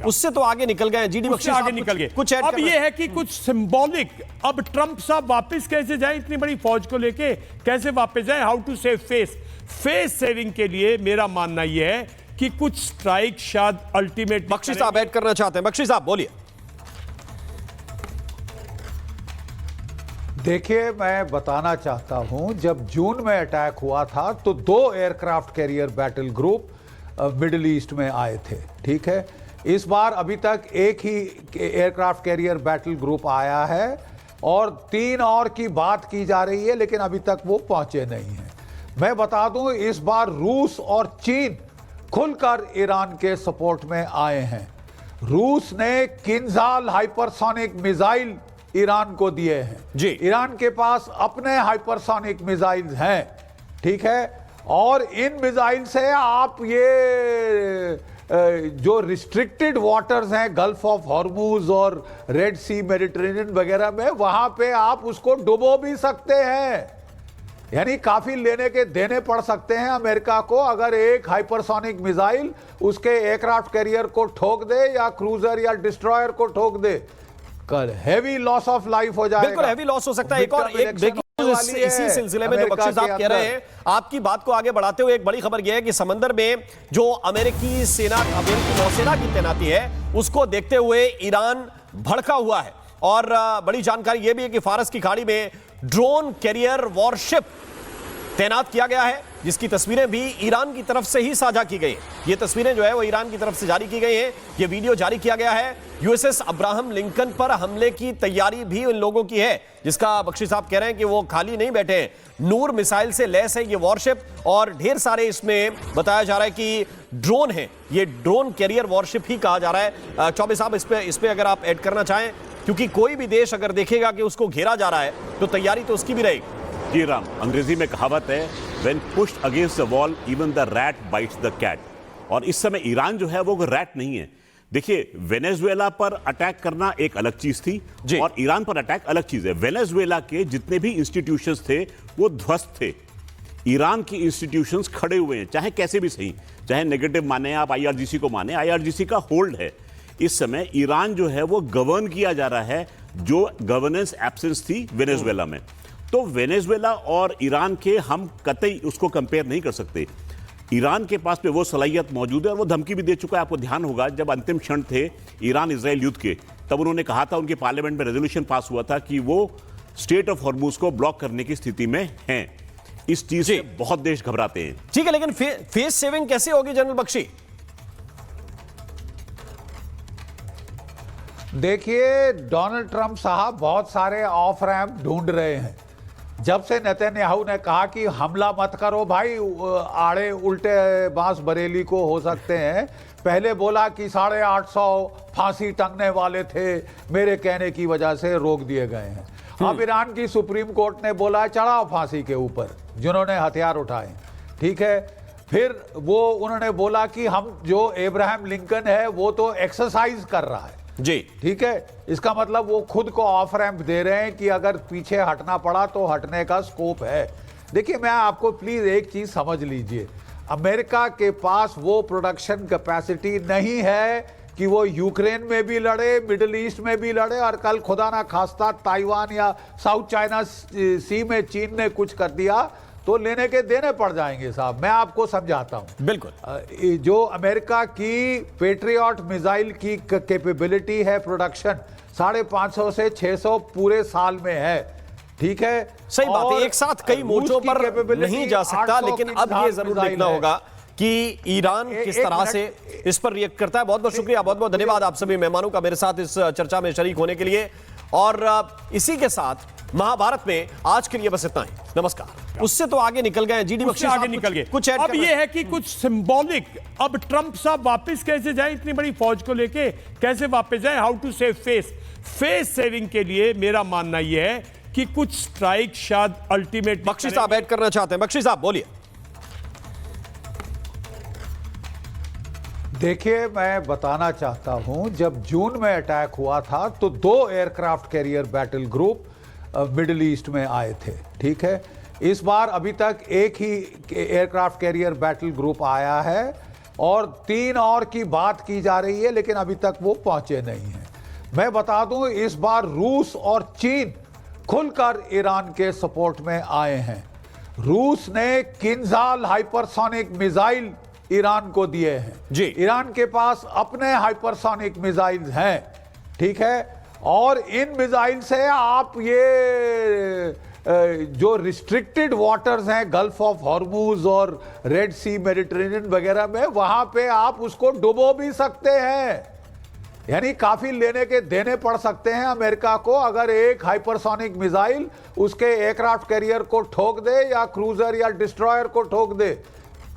उससे तो आगे निकल गए जीडी बख्शी आगे निकल गए। कुछ अब ये है कि कुछ सिंबॉलिक, अब ट्रंप साहब वापस कैसे जाएं इतनी बड़ी फौज को लेके, कैसे वापस जाएं? How to save face saving के लिए मेरा मानना यह है कि कुछ स्ट्राइक शायद अल्टीमेट। बख्शी साहब ऐड करना चाहते हैं, बख्शी साहब बोलिए। देखिए, मैं बताना चाहता हूं, जब जून में अटैक हुआ था तो 2 aircraft carrier battle group middle east में आए थे, ठीक है। इस बार अभी तक एक ही एयरक्राफ्ट कैरियर बैटल ग्रुप आया है और 3 और की बात की जा रही है, लेकिन अभी तक वो पहुंचे नहीं हैं। मैं बता दूं, इस बार रूस और चीन खुलकर ईरान के सपोर्ट में आए हैं। रूस ने किंजाल हाइपरसोनिक मिसाइल ईरान को दिए हैं जी। ईरान के पास अपने हाइपरसोनिक मिसाइल्स हैं, ठीक है। और इन मिसाइल से आप ये जो रिस्ट्रिक्टेड वाटर्स हैं गल्फ ऑफ हॉर्मूज और रेड सी मेडिटेरेनियन वगैरह में, वहां पे आप उसको डुबो भी सकते हैं। यानी काफी लेने के देने पड़ सकते हैं अमेरिका को अगर एक हाइपरसोनिक मिसाइल उसके एयरक्राफ्ट कैरियर को ठोक दे या क्रूजर या डिस्ट्रॉयर को ठोक दे। कल हैवी लॉस ऑफ लाइफ हो जाएगा, बिल्कुल हैवी लॉस हो सकता है। एक और एक ब्रेकिंग न्यूज़ इसी सिलसिले में जो बख्शी साहब कह रहे हैं, आपकी बात को आगे बढ़ाते हुए एक बड़ी खबर यह है कि समंदर में जो अमेरिकी नौसेना की तैनाती है उसको देखते हुए ईरान भड़का हुआ है। और बड़ी जानकारी यह भी है कि फारस की खाड़ी में ड्रोन कैरियर वॉरशिप तैनात किया गया है, जिसकी तस्वीरें भी ईरान की तरफ से ही साझा की गई हैं। ये तस्वीरें जो है वो ईरान की तरफ से जारी की गई हैं। ये वीडियो जारी किया गया है। यूएसएस अब्राहम लिंकन पर हमले की तैयारी भी उन लोगों की है, जिसका बख्शी साहब कह रहे हैं कि वो खाली नहीं बैठे हैं। नूर मिसाइल से लैस है ये वॉरशिप और ढेर सारे इसमें बताया जा रहा है कि ड्रोन है। ये ड्रोन कैरियर वॉरशिप ही कहा जा रहा है। चौबे साहब इस पे अगर आप ऐड करना चाहें, क्योंकि कोई भी देश अगर देखेगा कि उसको घेरा जा रहा है तो तैयारी तो उसकी भी रहेगी। जी राम, अंग्रेजी में कहावत है, when pushed against the wall even the rat bites the cat. और इस समय ईरान जो है वो रैट नहीं है। देखिए, वेनेजुएला पर अटैक करना एक अलग चीज थी और ईरान पर अटैक अलग चीज है। वेनेजुएला के जितने भी इंस्टीट्यूशंस थे वो ध्वस्त थे। ईरान की इंस्टीट्यूशंस खड़े हुए हैं, चाहे कैसे भी सही, चाहे नेगेटिव माने आप, आईआरजीसी को माने, आईआरजीसी का होल्ड है। इस समय ईरान जो है वो गवर्न किया जा रहा है, जो गवर्नेंस एब्सेंस थी वेनेजुएला में। तो वेनेजुएला और ईरान के हम कतई उसको कंपेयर नहीं कर सकते। ईरान के पास पे वो सलाहियत मौजूद है और वो धमकी भी दे चुका है। आपको ध्यान होगा, जब अंतिम क्षण थे ईरान इजराइल युद्ध के, तब उन्होंने कहा था, उनके पार्लियामेंट में रेजोल्यूशन पास हुआ था कि वो स्टेट ऑफ हॉर्मूज को ब्लॉक करने की स्थिति में हैं। इस चीज से बहुत देश घबराते हैं। ठीक है, लेकिन फेस सेविंग कैसे होगी जनरल बख्शी? देखिए, डोनाल्ड ट्रंप साहब बहुत सारे ऑफ रैम्प ढूंढ रहे हैं। जब से नेतन्याहू ने कहा कि हमला मत करो भाई, आड़े उल्टे बांस बरेली को हो सकते हैं, पहले बोला कि 850 फांसी टंगने वाले थे, मेरे कहने की वजह से रोक दिए गए हैं। अब ईरान की सुप्रीम कोर्ट ने बोला चढ़ाओ फांसी के ऊपर जिन्होंने हथियार उठाए, ठीक है। फिर वो उन्होंने बोला कि हम जो एब्राहम लिंकन है वो तो एक्सरसाइज कर रहा है जी, ठीक है। इसका मतलब वो खुद को ऑफ रैंप दे रहे हैं कि अगर पीछे हटना पड़ा तो हटने का स्कोप है। देखिए, मैं आपको प्लीज एक चीज समझ लीजिए, अमेरिका के पास वो प्रोडक्शन कैपेसिटी नहीं है कि वो यूक्रेन में भी लड़े, मिडिल ईस्ट में भी लड़े, और कल खुदा ना खास्ता ताइवान या साउथ चाइना सी में चीन ने कुछ कर दिया तो लेने के देने पड़ जाएंगे साहब। मैं आपको समझाता हूं। बिल्कुल, जो अमेरिका की पेट्रियट मिसाइल की कैपेबिलिटी है प्रोडक्शन 550 से 600 पूरे साल में है, ठीक है। सही बात है, एक साथ कई मोर्चों पर नहीं जा सकता, लेकिन अब ये जरूर देखना होगा कि ईरान किस तरह से इस पर रिएक्ट करता है। बहुत बहुत शुक्रिया, बहुत बहुत धन्यवाद आप सभी मेहमानों का मेरे साथ इस चर्चा में शरीक होने के लिए। और इसी के साथ महाभारत में आज के लिए बस इतना ही। नमस्कार। उससे तो आगे निकल गए जीडी बख्शी, आगे निकल गए। कुछ अब ये है कि कुछ सिंबॉलिक, अब ट्रंप साहब वापस कैसे जाएं इतनी बड़ी फौज को लेके, कैसे वापस जाएं? How to save face saving के लिए मेरा मानना यह है कि कुछ स्ट्राइक शायद अल्टीमेट। बख्शी साहब ऐड करना चाहते हैं, बख्शी साहब बोलिए। देखिए, मैं बताना चाहता हूं, जब जून में अटैक हुआ था तो 2 aircraft carrier battle group middle east में आए थे, ठीक है। इस बार अभी तक एक ही एयरक्राफ्ट कैरियर बैटल ग्रुप आया है और 3 और की बात की जा रही है, लेकिन अभी तक वो पहुंचे नहीं हैं। मैं बता दूं, इस बार रूस और चीन खुलकर ईरान के सपोर्ट में आए हैं। रूस ने किंजाल हाइपरसोनिक मिसाइल ईरान को दिए हैं जी। ईरान के पास अपने हाइपरसोनिक मिसाइल हैं, ठीक है, और इन मिसाइल से आप ये जो रिस्ट्रिक्टेड वाटर्स हैं गल्फ ऑफ हॉर्मूज और रेड सी मेडिटेरेनियन वगैरह में, वहां पे आप उसको डुबो भी सकते हैं। यानी काफी लेने के देने पड़ सकते हैं अमेरिका को अगर एक हाइपरसोनिक मिसाइल उसके एयरक्राफ्ट कैरियर को ठोक दे या क्रूजर या डिस्ट्रॉयर को ठोक दे।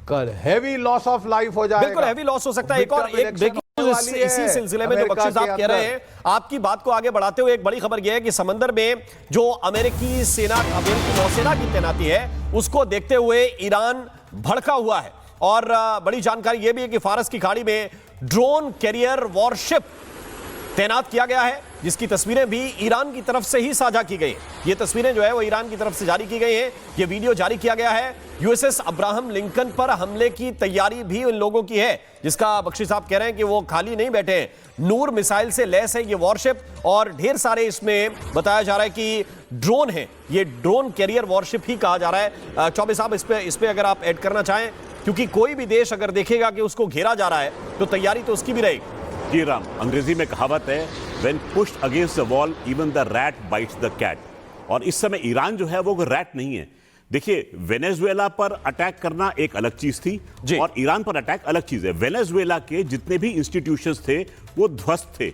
कल हैवी लॉस ऑफ लाइफ हो जाएगा, बिल्कुल हैवी लॉस हो सकता है। एक और एक ब्रेकिंग न्यूज़ इसी सिलसिले में जो बख्शी साहब कह रहे हैं, आपकी बात को आगे बढ़ाते हुए एक बड़ी खबर यह है कि समंदर में जो अमेरिकी नौसेना की तैनाती है उसको देखते हुए ईरान भड़का हुआ है। और बड़ी जानकारी यह भी है कि फारस की खाड़ी में ड्रोन कैरियर वॉरशिप तैनात किया गया है, जिसकी तस्वीरें भी ईरान की तरफ से ही साझा की गई हैं। ये तस्वीरें जो है वो ईरान की तरफ से जारी की गई हैं। ये वीडियो जारी किया गया है। यूएसएस अब्राहम लिंकन पर हमले की तैयारी भी उन लोगों की है, जिसका बख्शी साहब कह रहे हैं कि वो खाली नहीं बैठे हैं। नूर मिसाइल से लैस है ये वॉरशिप और ढेर सारे इसमें बताया जा रहा है कि ड्रोन है। ये ड्रोन कैरियर वॉरशिप ही कहा जा रहा है। चौबे साहब इस पे अगर आप ऐड करना चाहें, क्योंकि कोई भी देश अगर देखेगा कि उसको घेरा जा रहा है तो तैयारी तो उसकी भी रहेगी। जी राम, अंग्रेजी में कहावत है, when pushed against the wall even the rat bites the cat. और इस समय ईरान जो है वो रैट नहीं है। देखिए, वेनेजुएला पर अटैक करना एक अलग चीज थी और ईरान पर अटैक अलग चीज है। वेनेजुएला के जितने भी इंस्टीट्यूशंस थे वो ध्वस्त थे।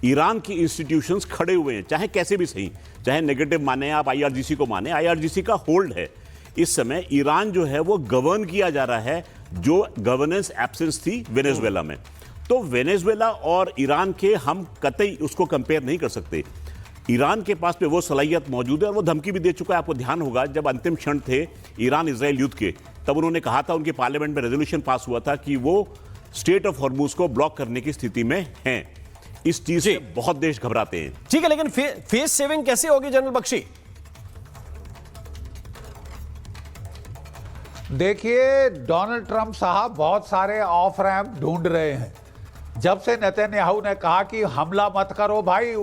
ईरान की इंस्टीट्यूशंस खड़े हुए हैं, चाहे कैसे भी सही, चाहे नेगेटिव माने आप, आईआरजीसी को माने, आईआरजीसी का होल्ड है। इस समय ईरान जो है वो गवर्न किया जा रहा है, जो गवर्नेंस एब्सेंस थी वेनेजुएला में। तो वेनेजुएला और ईरान के हम कतई उसको कंपेयर नहीं कर सकते। ईरान के पास पे वो सलाहियत मौजूद है और वो धमकी भी दे चुका है। आपको ध्यान होगा, जब अंतिम क्षण थे ईरान इजराइल युद्ध के, तब उन्होंने कहा था, उनके पार्लियामेंट में रेजोल्यूशन पास हुआ था कि वो स्टेट ऑफ हॉर्मूज को ब्लॉक करने की स्थिति में हैं। इस चीज से बहुत देश घबराते हैं। ठीक है, लेकिन फेस सेविंग कैसे होगी जनरल बख्शी? देखिए, डोनाल्ड ट्रंप साहब बहुत सारे ऑफ रैम्प ढूंढ रहे हैं। जब से नेतन्याहू ने कहा कि हमला मत करो भाई,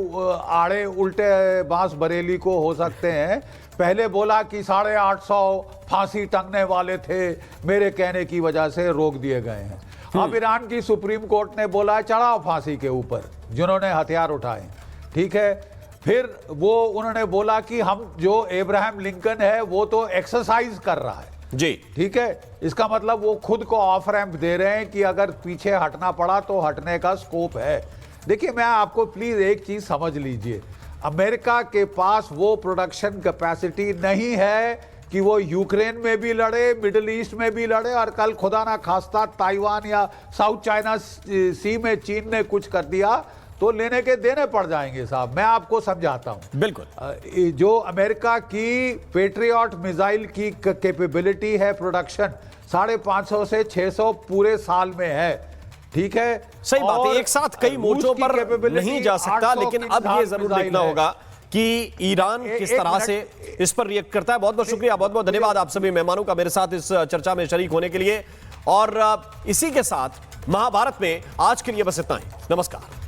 आड़े उल्टे बांस बरेली को हो सकते हैं, पहले बोला कि 850 फांसी टंगने वाले थे, मेरे कहने की वजह से रोक दिए गए हैं। अब ईरान की सुप्रीम कोर्ट ने बोला चढ़ाओ फांसी के ऊपर जिन्होंने हथियार उठाए, ठीक है। फिर वो उन्होंने बोला कि हम जो अब्राहम लिंकन है वो तो एक्सरसाइज कर रहा है जी, ठीक है। इसका मतलब वो खुद को ऑफ रैंप दे रहे हैं कि अगर पीछे हटना पड़ा तो हटने का स्कोप है। देखिए, मैं आपको प्लीज एक चीज समझ लीजिए, अमेरिका के पास वो प्रोडक्शन कैपेसिटी नहीं है कि वो यूक्रेन में भी लड़े, मिडिल ईस्ट में भी लड़े, और कल खुदा ना खास्ता ताइवान या साउथ चाइना सी में चीन ने कुछ कर दिया तो लेने के देने पड़ जाएंगे साहब। मैं आपको समझाता हूं। बिल्कुल, जो अमेरिका की पेट्रियट मिसाइल की कैपेबिलिटी है प्रोडक्शन 550 से 600 पूरे साल में है, ठीक है। सही बात है, एक साथ कई मोर्चों पर नहीं जा सकता, लेकिन अब ये जरूर देखना होगा कि ईरान किस तरह से इस पर रिएक्ट करता है। बहुत बहुत शुक्रिया, बहुत बहुत धन्यवाद आप सभी मेहमानों का मेरे साथ इस चर्चा में शरीक होने के लिए। और इसी के साथ महाभारत में आज के लिए बस इतना ही। नमस्कार।